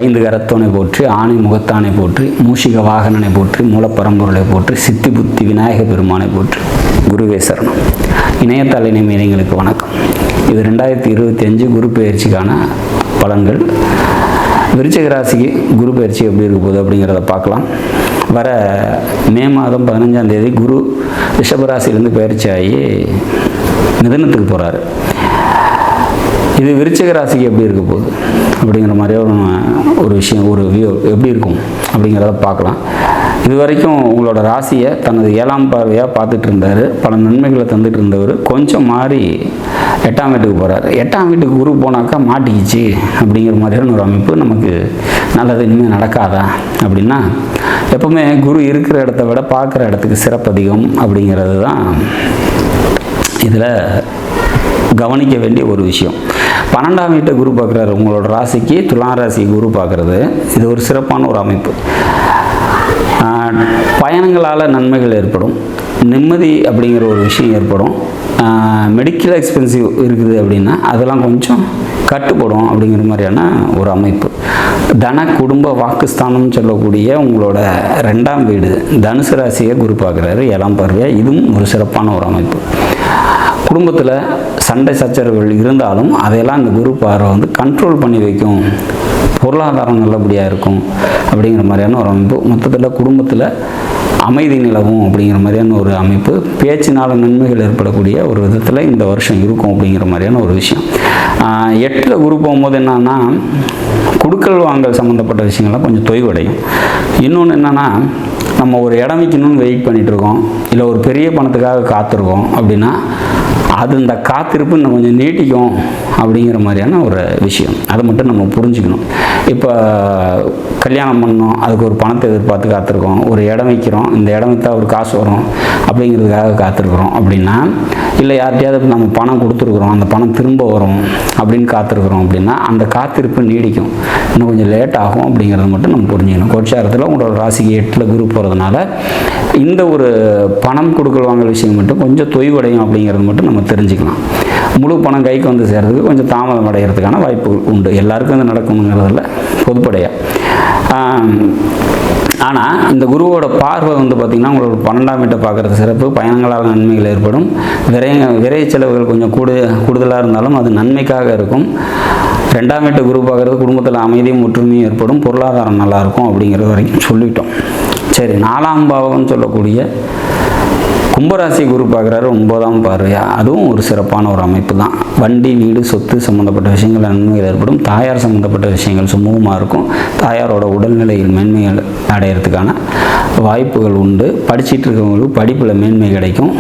ஐந்து கரத்தோனை போற்றி, ஆணை முகத்தானை போற்றி, மூஷிக வாகனனை போற்றி, மூலப்பரம்பொருளை போற்றி, சித்தி புத்தி விநாயக பெருமானை போற்றி. குருவே சரணம். இணையதள இணையங்களுக்கு வணக்கம். இது 2025 குரு பயிற்சிக்கான பலன்கள். விருச்சிக ராசிக்கு குரு பயிற்சி எப்படி இருக்க போகுது அப்படிங்கிறத பார்க்கலாம். வர மே மாதம் 15ஆம் தேதி குரு ரிஷபராசிலேருந்து பயிற்சி ஆகி மிதுனத்துக்கு போகிறாரு. இது விருச்சிக ராசிக்கு எப்படி இருக்க போகுது அப்படிங்கிற மாதிரியான ஒரு விஷயம், ஒரு வியூ எப்படி இருக்கும் அப்படிங்கிறத பார்க்கலாம். இது வரைக்கும் உங்களோட ராசியை தனது 7ஆம் பார்வையாக பார்த்துட்டு இருந்தார். பல நன்மைகளை தந்துட்டு இருந்தவர் கொஞ்சம் மாறி 8ஆம் வீட்டுக்கு போகிறார். 8ஆம் வீட்டுக்கு குரு போனாக்கா மாட்டிக்கிச்சு அப்படிங்கிற மாதிரியான ஒரு அமைப்பு. நமக்கு நல்லது இனிமேல் நடக்காதா அப்படின்னா, எப்பவுமே குரு இருக்கிற இடத்த விட பார்க்குற இடத்துக்கு சிறப்பு அதிகம் அப்படிங்கிறது தான் இதில் கவனிக்க வேண்டிய ஒரு விஷயம். 12ஆம் வீட்டை குரு பார்க்குறாரு. உங்களோட ராசிக்கு துலாம் ராசி குரு பார்க்குறது இது ஒரு சிறப்பான ஒரு அமைப்பு. பயணங்களால் நன்மைகள் ஏற்படும், நிம்மதி அப்படிங்கிற ஒரு விஷயம் ஏற்படும். மெடிக்கல் எக்ஸ்பென்சிவ் இருக்குது அப்படின்னா அதெல்லாம் கொஞ்சம் கட்டுப்படும் அப்படிங்கிற மாதிரியான ஒரு அமைப்பு. தன குடும்ப வாக்குஸ்தானம்னு சொல்லக்கூடிய உங்களோட 2ஆம் வீடு தனுசு ராசியை குரு பார்க்குறாரு 7ஆம் பார்வையாக. இதுவும் ஒரு சிறப்பான ஒரு அமைப்பு. குடும்பத்தில் சண்டை சச்சரவுகள் இருந்தாலும் அதையெல்லாம் இந்த குரு பார்வை கண்ட்ரோல் பண்ணி வைக்கும். பொருளாதாரம் நல்லபடியாக இருக்கும் அப்படிங்கிற மாதிரியான ஒரு அமைப்பு. மொத்தத்தில் குடும்பத்தில் அமைதி நிலவும் அப்படிங்கிற மாதிரியான ஒரு அமைப்பு. பேச்சினால் நன்மைகள் ஏற்படக்கூடிய ஒரு விதத்தில் இந்த வருஷம் இருக்கும் அப்படிங்கிற மாதிரியான ஒரு விஷயம். 8ல் குரு போகும்போது என்னன்னா, குடுக்கல் வாங்கல் சம்மந்தப்பட்ட விஷயங்கள்லாம் கொஞ்சம் தொய்வடையும். இன்னொன்று என்னென்னா, நம்ம ஒரு இடம் வைக்கணும்னு வெயிட் பண்ணிகிட்ருக்கோம், இல்லை ஒரு பெரிய பணத்துக்காக காத்திருக்கோம் அப்படின்னா அது இந்த காத்திருப்பு இன்னும் கொஞ்சம் நீட்டிக்கும் அப்படிங்கிற மாதிரியான ஒரு விஷயம். அதை மட்டும் நம்ம புரிஞ்சுக்கணும். இப்போ கல்யாணம் பண்ணோம், அதுக்கு ஒரு பணத்தை எதிர்பார்த்து காத்திருக்கோம். ஒரு இடம் வைக்கிறோம், இந்த இடம் வைத்தா ஒரு காசு வரும் அப்படிங்கிறதுக்காக காத்திருக்கிறோம் அப்படின்னா, இல்லை யார்கிட்டையாவது நம்ம பணம் கொடுத்துருக்குறோம், அந்த பணம் திரும்ப வரும் அப்படின்னு காத்திருக்கிறோம் அப்படின்னா அந்த காத்திருப்பு நீடிக்கும், இன்னும் கொஞ்சம் லேட் ஆகும் அப்படிங்கிறத மட்டும் நம்ம புரிஞ்சுக்கணும். கோட்சாரத்தில் உங்களோட ராசிக்கு 8ல் குரு போகிறதுனால இந்த ஒரு பணம் கொடுக்கல் வாங்கல் விஷயம் மட்டும் கொஞ்சம் தொய்வடையும் அப்படிங்கிறது மட்டும் நம்ம தெரிஞ்சுக்கலாம். முழு பணம் கைக்கு சேர்றதுக்கு கொஞ்சம் தாமதம் அடைகிறதுக்கான வாய்ப்புகள் உண்டு. எல்லாருக்கும் அது நடக்கணுங்கிறதில்ல, பொதுப்படையாக. ஆனால் இந்த குருவோட பார்வை பார்த்திங்கன்னா உங்களோட 12ஆம் வீட்டை பார்க்குறது சிறப்பு. பயணங்களால் நன்மைகள் ஏற்படும். விரைய செலவுகள் கொஞ்சம் கூடுதலாக இருந்தாலும் அது நன்மைக்காக இருக்கும். 2ஆம் வீட்டை குரு பார்க்குறது குடும்பத்தில் அமைதியும் ஒற்றுமையும் ஏற்படும். பொருளாதாரம் நல்லாயிருக்கும் அப்படிங்கிறது வரைக்கும் சொல்லிட்டோம். சரி, 4ஆம் பாவம்னு சொல்லக்கூடிய கும்பராசி குரு பார்க்குறாரு 9ஆம் பார்வையாக. அதுவும் ஒரு சிறப்பான ஒரு அமைப்பு தான். வண்டி, வீடு, சொத்து சம்மந்தப்பட்ட விஷயங்கள் நன்மைகள் ஏற்படும். தாயார் சம்மந்தப்பட்ட விஷயங்கள் சுமூகமாக இருக்கும். தாயாரோட உடல்நிலையில் மேன்மை அடையிறதுக்கான வாய்ப்புகள் உண்டு. படிச்சுட்டு இருக்கவங்களுக்கு படிப்பில் மேன்மை கிடைக்கும்.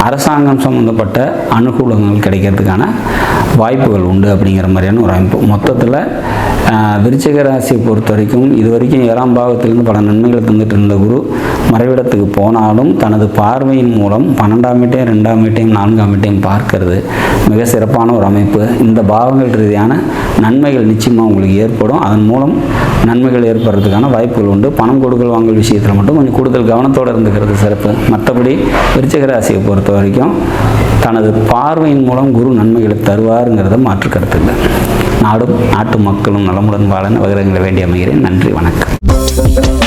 அரசாங்கம் சம்மந்தப்பட்ட அனுகூலங்கள் கிடைக்கிறதுக்கான வாய்ப்புகள் உண்டு அப்படிங்கிற மாதிரியான ஒரு அமைப்பு. மொத்தத்தில் விருச்சிக ராசியை பொறுத்த வரைக்கும் இது வரைக்கும் 7ஆம் பாவத்திலிருந்து பல நன்மைகளை தந்துட்டு இருந்த குரு மறைவிடத்துக்கு போனாலும் தனது பார்வையின் மூலம் 12ஆம் வீட்டையும் 2ஆம் வீட்டையும் 4ஆம் வீட்டையும் பார்க்கறது மிக சிறப்பான ஒரு அமைப்பு. இந்த பாவங்கள் ரீதியான நன்மைகள் நிச்சயமாக உங்களுக்கு ஏற்படும். அதன் மூலம் நன்மைகள் ஏற்படுறதுக்கான வாய்ப்புகள் உண்டு. பணம் கொடுக்கல் வாங்கல் விஷயத்தில் மட்டும் கொஞ்சம் கூடுதல் கவனத்தோடு இருந்துக்கிறது சிறப்பு. மற்றபடி விருச்சிக ராசியை பொறுத்த வரைக்கும் தனது பார்வையின் மூலம் குரு நன்மைகளை தருவாருங்கிறத மாற்று கருத்து இல்லை. நாட்டு மக்களும் நலமுடன் வாழ வகிரங்களை வேண்டி அமைகிறேன். நன்றி, வணக்கம்.